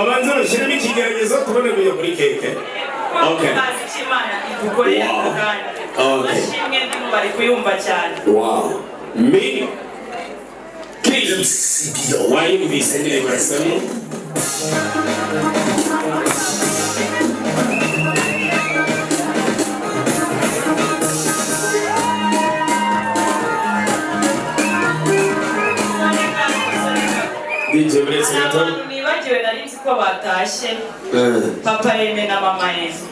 babanza bashyiramo ikigeragezo tubone kujya kuri keke. Okay. Wow. Me. Kids. Why you be sending my son? DJ Blessing. Nibagiwe nari nzi ko batashye. Papa yeme na mama yeze.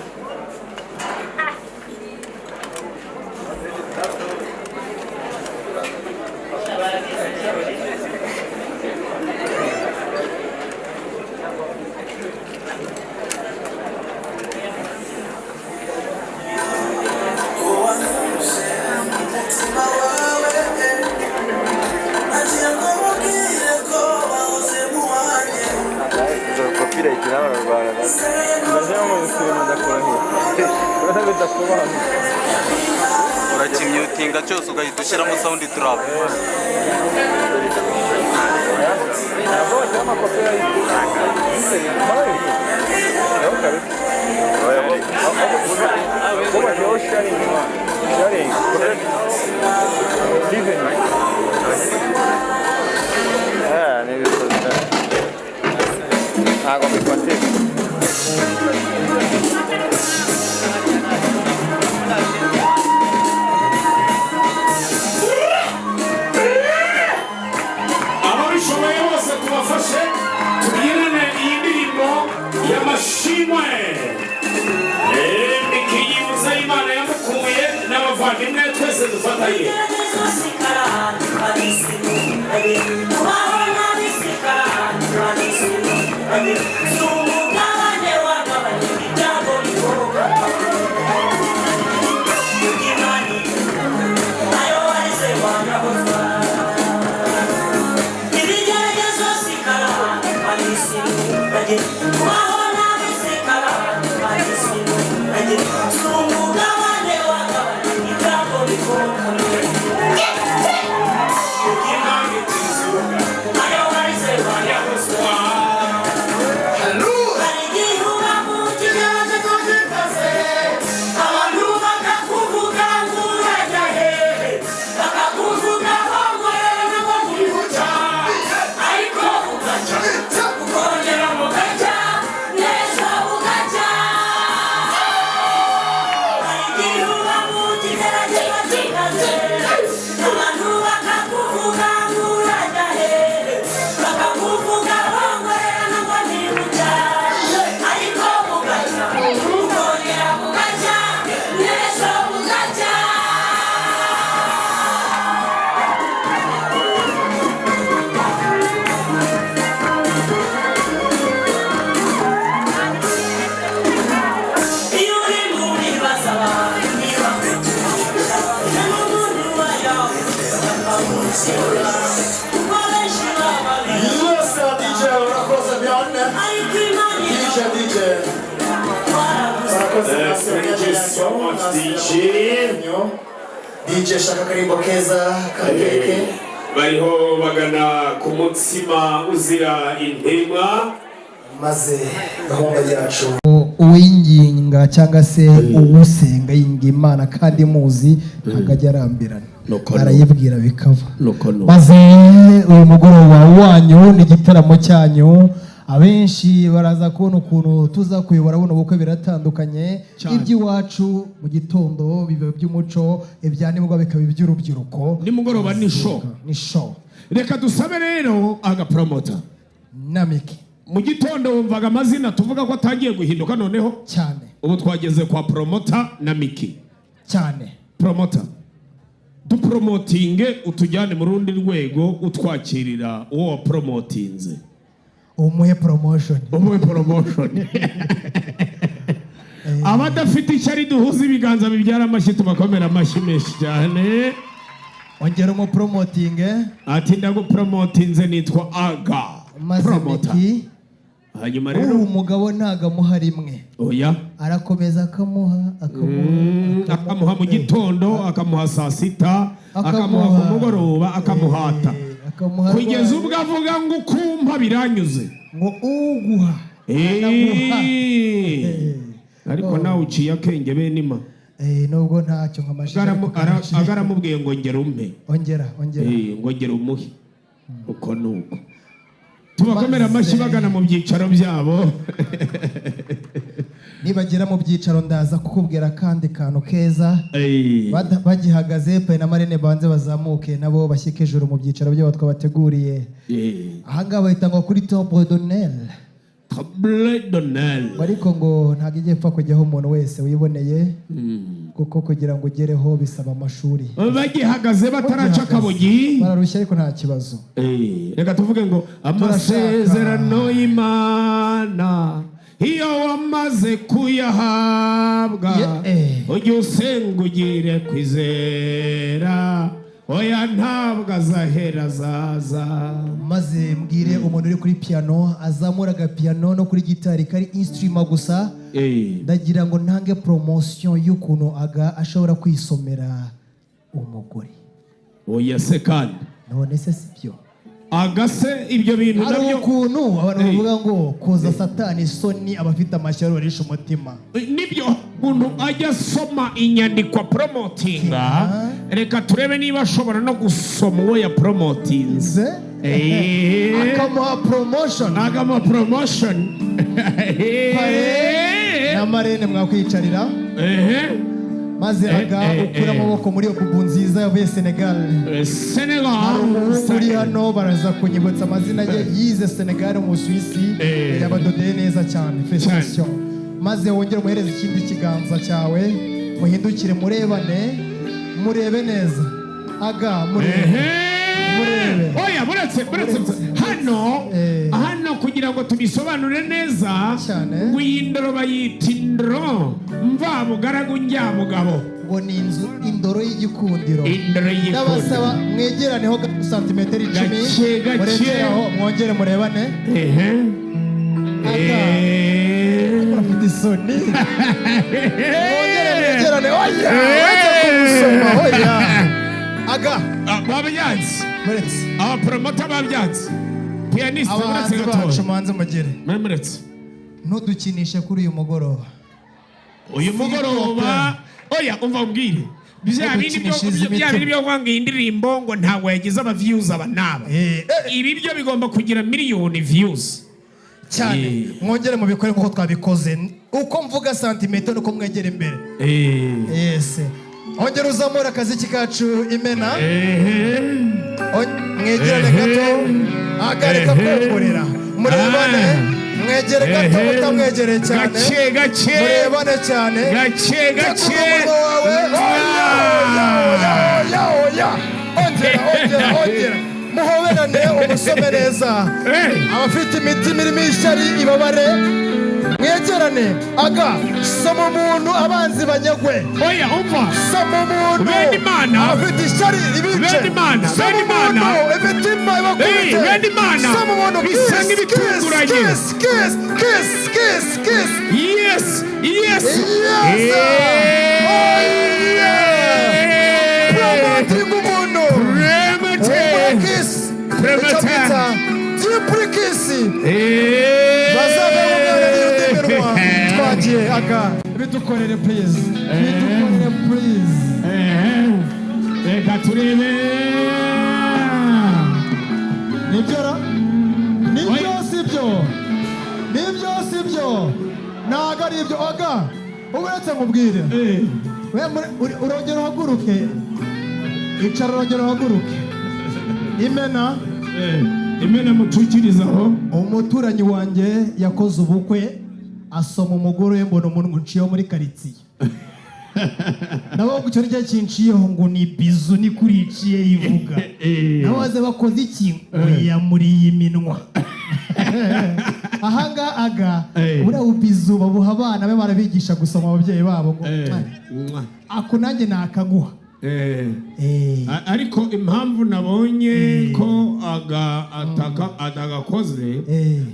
Urakimyutinga cyose ugahita ushyiramo sound trap. DJ shaka karimbo keza kakeke bariho bagana ku mutsima uzira intemwa maze gahunda yacu uwinginga cyangwa se uwusenga yinga Imana kandi muzi akajya arambirana arayibwira bikava maze uyu mugoroba wanyu n'igitaramo cyanyu abenshi baraza kubona ukuntu tuza kuyobora buno bukwe biratandukanye iby'iwacu mu gitondo bibe by'umuco ibyanimugwa bikaba iby'urubyiruko nimugoroba ni show reka dusabe rero aga promoter Namiki mu gitondo wumvaga amazina tuvuga ko atagiye guhinduka noneho cyane ubu twageze kwa promoter Namiki cyane promoter dupromotinge utujyane mu rundi rwego utwakirira uwo promotinze umuhe promotion abadafite icyari duhuza ibiganza bibyara amashyi tubakomera amashyi menshi cyane ongera mu promoting ati ndago promotinze nitwa aga promoter hanyuma rero umugabo ntaga muha rimwe oya arakomeza akamuha mu gitondo akamuha saa sita akamuha ku mugoroba akamuhata kugeza ubwo avuga ngo kumpa biranyuze ngo uguha ariko nawe uciye akenge benima nubwo ntacyo nkamashije agaramubwiye ngo ngera umpe ongera ngo ngera umuhe uko nuko tubakomera amashyi bagana mu byicaro byabo nibagera mu byicaro ndaza kukubwira kandi kantu keza bagihagaze pe na Marene banze bazamuke nabo bashyike ijuru mu byicaro byabo twabateguriye ahangaha bahita ngo kuri Table d'Honneur ariko ngo ntabwo igiye pfa kujyaho umuntu wese wiboneye kuko kugira ngo ugereho bisaba amashuri bagihagaze bataraca akabogi bararushya ariko nta kibazo reka tuvuge ngo amasezerano y'Imana iyo wamaze kuyahabwa ujye usenga ugire kwizera oya ntabwo azahera azaza maze mbwire umuntu uri kuri piano azamura agapiyano no kuri gitari kari instrument gusa ndagira ngo ntange promotion y'ukuntu ashobora kwisomera umugore oya se kandi none se sibyo agase ibyo bintu nabyo ukuntu abantu bavuga ngo koza satani soni abafite amashyaro barisha umutima nibyo umuntu ajya soma inyandiko promotinga reka turebe niba ashobora no gusoma uwo ya promotinze akamuha promotion na Marene mwakwicarira maze ukura amaboko muri kubu nziza yavuye Senegal uri hano baraza kunyibutsa amazina ye yize Senegal mu Suisse yabadodeye neza cyane festation maze wongere umuhereze ikindi kiganza cyawe muhindukire murebe neza murebe oya buretse hano kugira ngo tubisobanure neza ngo iyi ndoro bayita indoro mvabugaragu njyamugabo ngo ni indoro y'igikundiro ndabasaba mwegereneho santimetero 10 murekeraho mwongere murebane afite isoni mwongere mwegerane oya kumusoma oya babyanze abapromota babyanze pianiste abahanzi bacu manze mugere memuretse ntudukinishe kuri uyu mugoroba oya umva umbwire bya bindi byo kwanga indirimbo ngo ntabwo yagize aba views aba naba ibi byo bigomba kugira miliyoni views cyane mwongere mu bikore nkuko twabikoze uko mvuga santimetero nuko mwegera imbere yes ongera uzamura akaziki kacu Imena mwegerane gato agareka kwekorera murebane mwegere gato utamwegereye cyane murebane cyane gake ongera muhoberane umusome neza abafite imitima irimo ishyari ibabare mwegerane soma umuntu abanzi banyagwe oya umva soma umuntu abafite ishyari ibice soma umuntu imitima ibakubite soma umuntu kiss yes promoting umuntu kiss Duplicisi bazabe umwana n'indemerwa twagiye bidukorere please reka turebe nibyo sibyo ntago ari ibyo uretse nkubwire urongera uhaguruke icara urongera uhaguruke Imena mucukirizaho umuturanyi wanjye yakoze ubukwe asoma umugore mbona umuntu unciyeho muri karitsiye nabo gucyo rya cinciyeho ngo ni bizu ni kuriciye ivuga nabaze bakoze iki yamuriye iminwa ahanga uriya ubizu babuha abana be barabigisha gusoma ababyeyi babo ngo ako nanjye nakaguha ariko impamvu nabonye ko atagakoze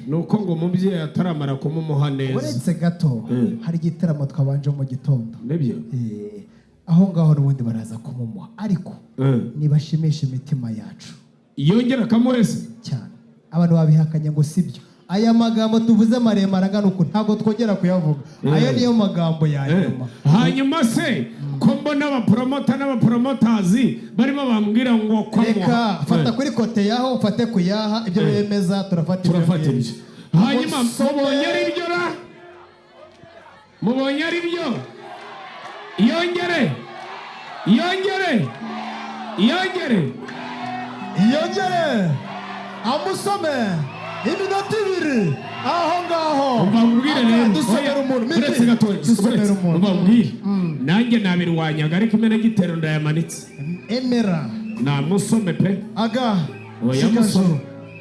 nuko ngo umubyeyi ataramara kumumuha neza uretse gato hari igitaramo twabanje mu gitondo nibyo aho ngaho n'ubundi baraza kumumuha ariko nibashimisha imitima yacu yongera akamurese cyane abantu babihakanye ngo sibyo aya magambo tuvuze maremare angana uku ntabwo twongera kuyavuga. Aya niyo magambo ya nyuma. Hanyuma se ko mbona abapromota n'abapromotazi barimo bambwira ngo ko reka fata kuri kote yaho ufate kuyaha ibyo bemeza turafatira. Hanyuma mubonye ari byo ra? Mubonye ari byo? Yongere amusome iminota 2 aho ngaho mbabwire rero dusomera umuntu uretse gatoya dusomera umuntu mbabwire nanjye nabirwanyaga ariko imene gitero ndayamanitse emera namusome pe aga oya musome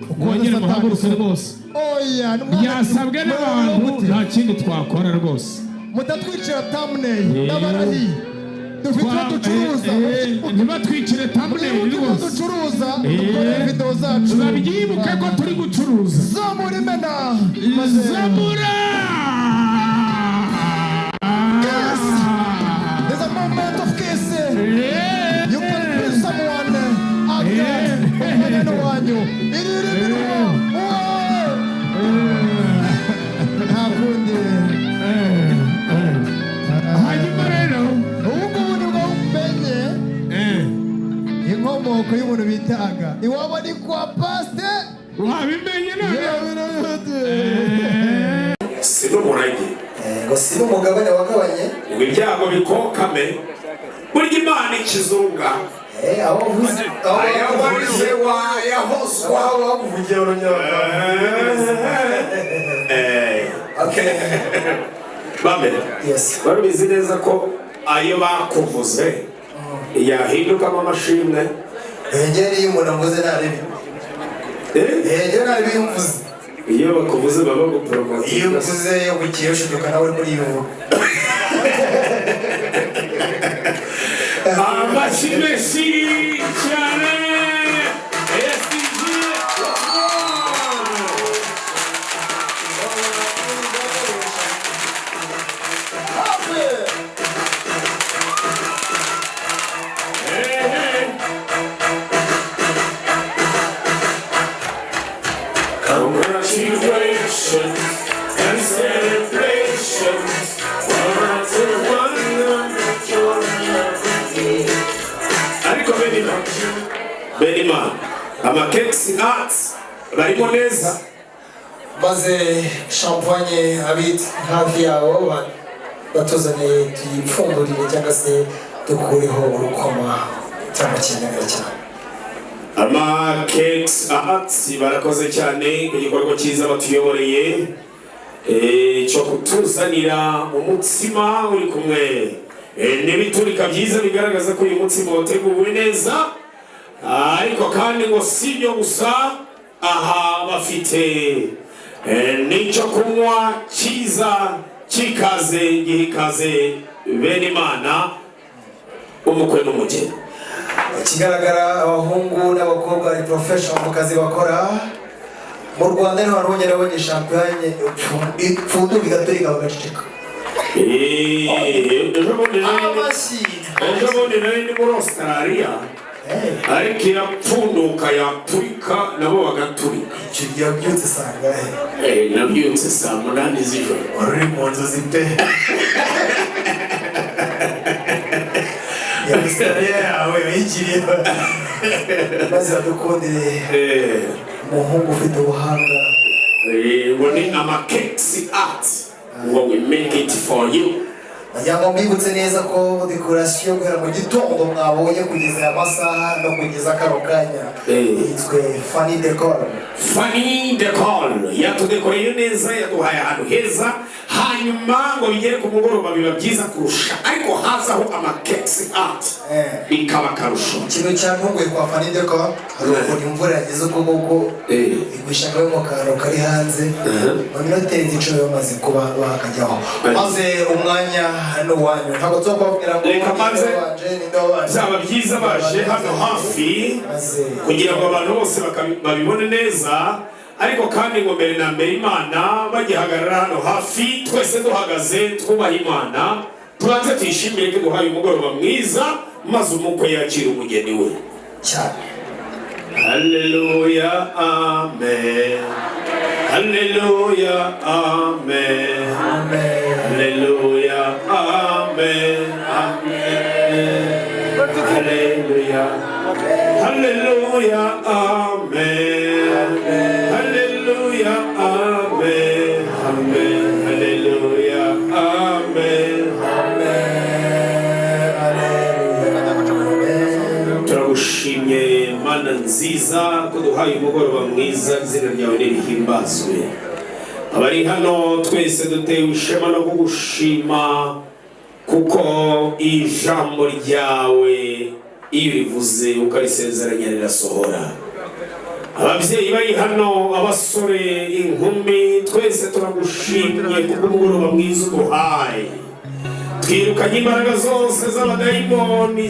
ukongera muhaguruke rwose oya byasabwe n'abantu nta kindi twakora rwose mutatwicira thumbnail n'abarahi dufite ducuruza ntibatwicire thumbnail rwose ducuruza dukora video zacu babyibuke ko turi gucuruza zamura imena zamura. There's a moment of kissing. You can kiss someone again wanyu hakundi hanyuma rero ubu bwo umenye inkomoko y'umuntu bitaga iwabo ni kwa paste wabimenye none si n'umurage ngo si n'umugabane wagabanye ngo ibyago bikokame burya Imana ikizunga aho uvuze ayabaze wayahozwa wakuvugira bamere barubizi neza ko ayo bakuvuze yahindukamo amashimwe engeri iyo umuntu avuze ntarebi engeri ntarebi iyo umvuze iyo bakuvuze baba guporomota iyo umvuze yo bukiye ushiduka nawe muri iyo amashyi menshi cyane congratulations and celebrations. Ariko Benima amakekisi arts barimo neza maze champagne abit hafi yawo batuzaniye tuyipfundurire cyangwa se dukureho urukoma cyangwa kinyaga cyane. Amakekisi arts barakoze cyane ku gikorwa cyiza batuyoboreye cyo kutuzanira umutsima uri kumwe n'ibiturika byiza bigaragaza ko uyu mutsima wateguwe neza. Ariko kandi ngo si byo gusa aha bafite n'icyo kunywa cyiza cy'ikaze gihikaze bene Imana umukwe n'umugeni. Ikigaragara abahungu n'abakobwa ari professional mu kazi bakora mu Rwanda niho harongera abonye champagne ipfundo bigaturika bagaceceka. Ejo bundi nari muri Australia ariko irapfunduka yaturika nabo bagaturika. Icyo yabyutse sangahe? Nabyutse saa 8 z'ijoro. Uri mu nzozi pe. yawe yikiriye maze adukundire umuhungu ufite ubuhanga ngo ni amakekisi arts ngo we make it for you. Nagira mbibutse neza ko decoration guhera mu gitondo mwabonye kugeza amasaha no kugeza kano kanya yitwe Fanny Decor. Fanny Decor yatudekoreye neza yaduhaye ahantu heza hanyuma ngo bigere ku mugoroba biba byiza kurusha ariko hazaho amakekisi art bikaba karusho. Ikintu cyantunguye kwa Fanny Decor hari imvura yageze ukuboko igwishaga mu kantu kari hanze mu minota 10 bamaze kuba bakajyaho maze umwanya hano wanyu ntabwo twakubwira ngo reka maze byaba byiza baje hano hafi kugira ngo abantu bose babibone neza. Ariko kandi ngo mbere na mbere Imana bagihagarara hano hafi twese duhagaze twubaha Imana tubanze tuyishimire ko duhaye umugoroba mwiza maze umukwe yakira umugeni we cyane. Haleluya, amen. Hallelujah, amen. Hallelujah, amen. Hallelujah. Hallelujah, amen. Hallelujah, amen. Amen. Hallelujah, amen. Turagushimye Mana nziza ko duhaye umugoroba mwiza, izina ryawe nirihimbazwe. Abari hano twese dutewe ishema no kugushima kuko ijambo ryawe iyo rivuze ukarisezeranya rirasohora. Ababyeyi bari hano, abasore, inkumi, twese turagushimye kubw'umugoroba mwiza uduhaye. Twirukanye imbaraga zose z'abadayimoni.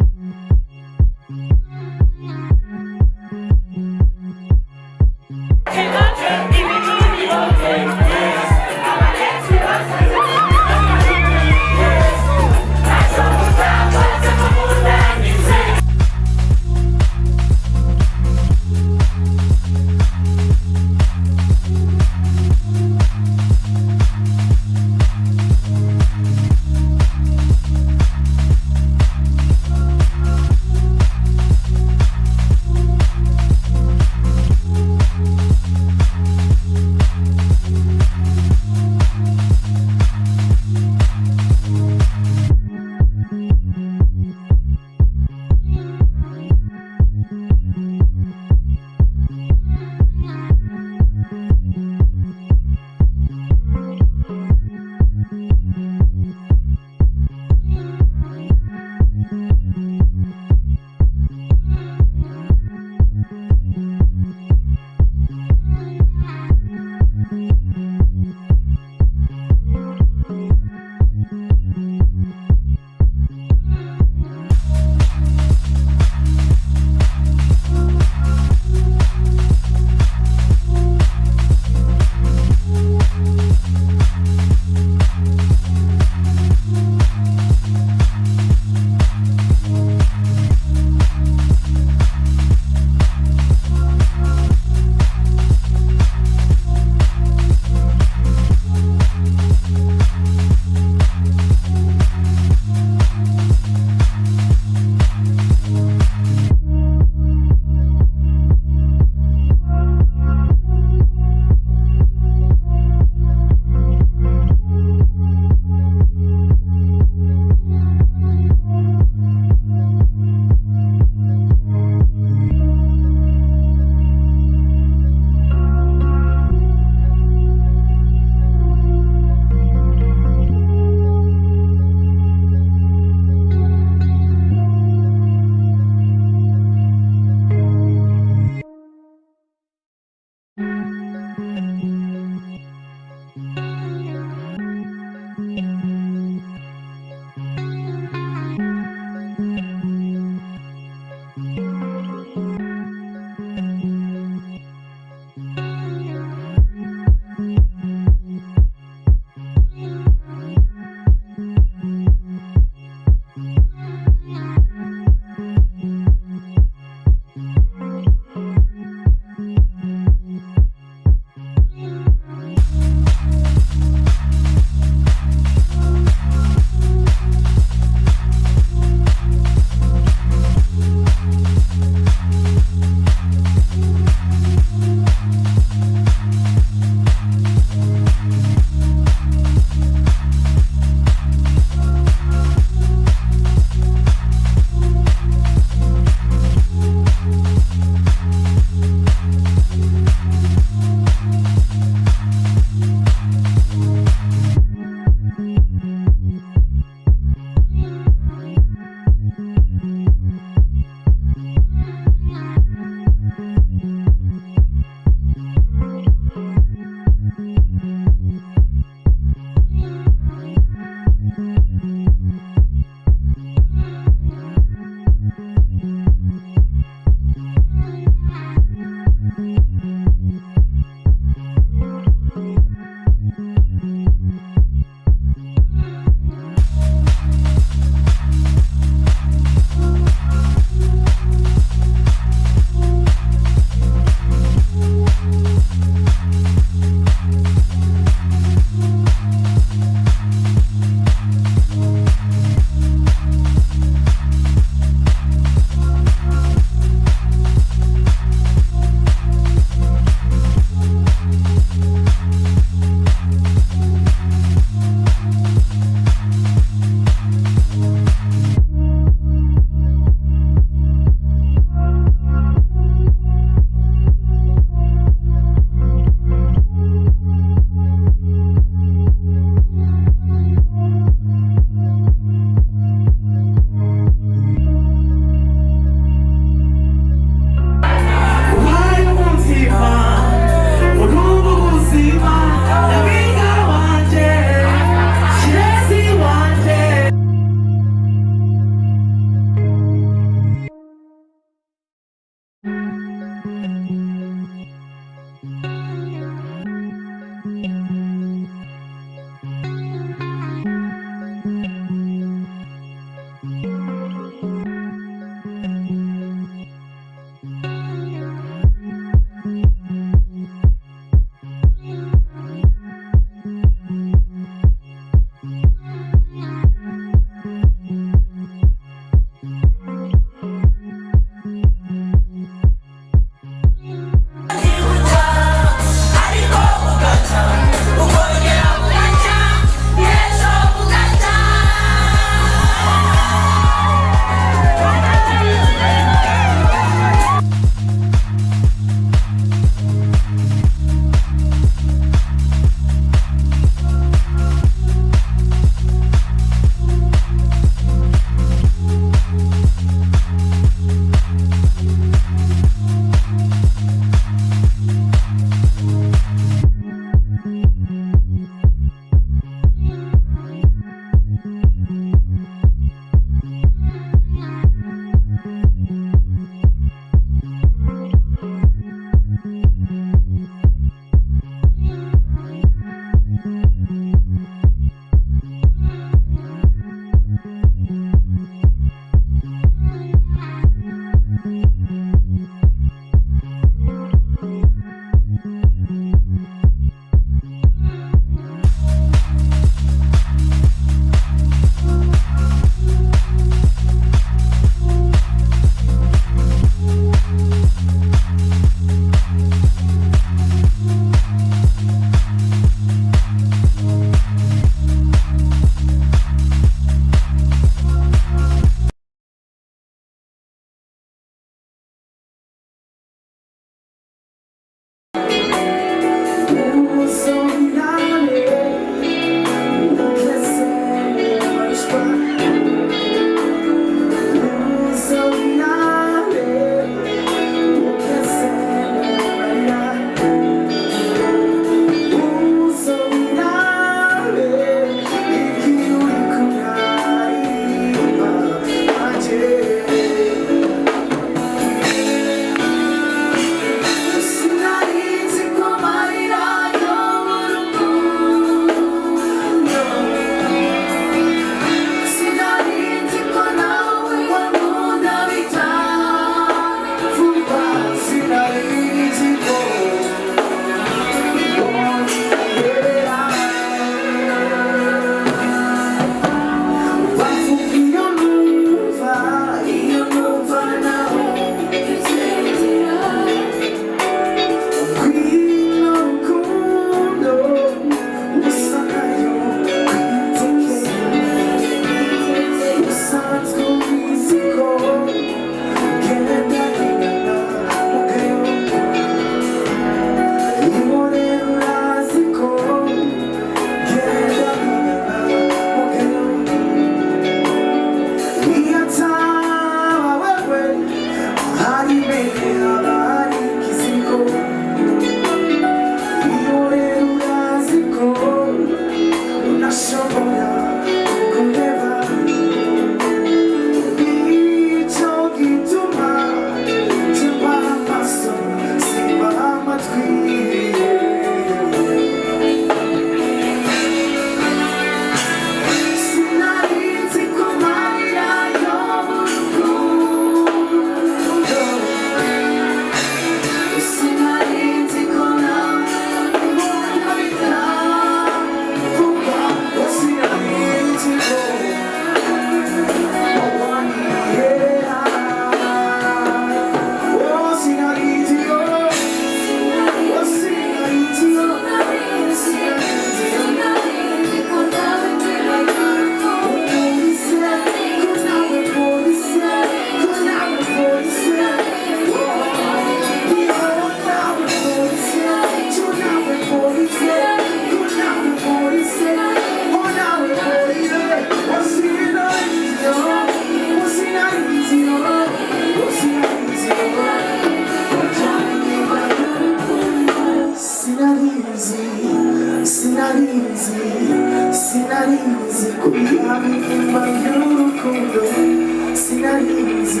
Sinarizi,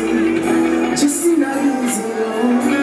just sinarizi,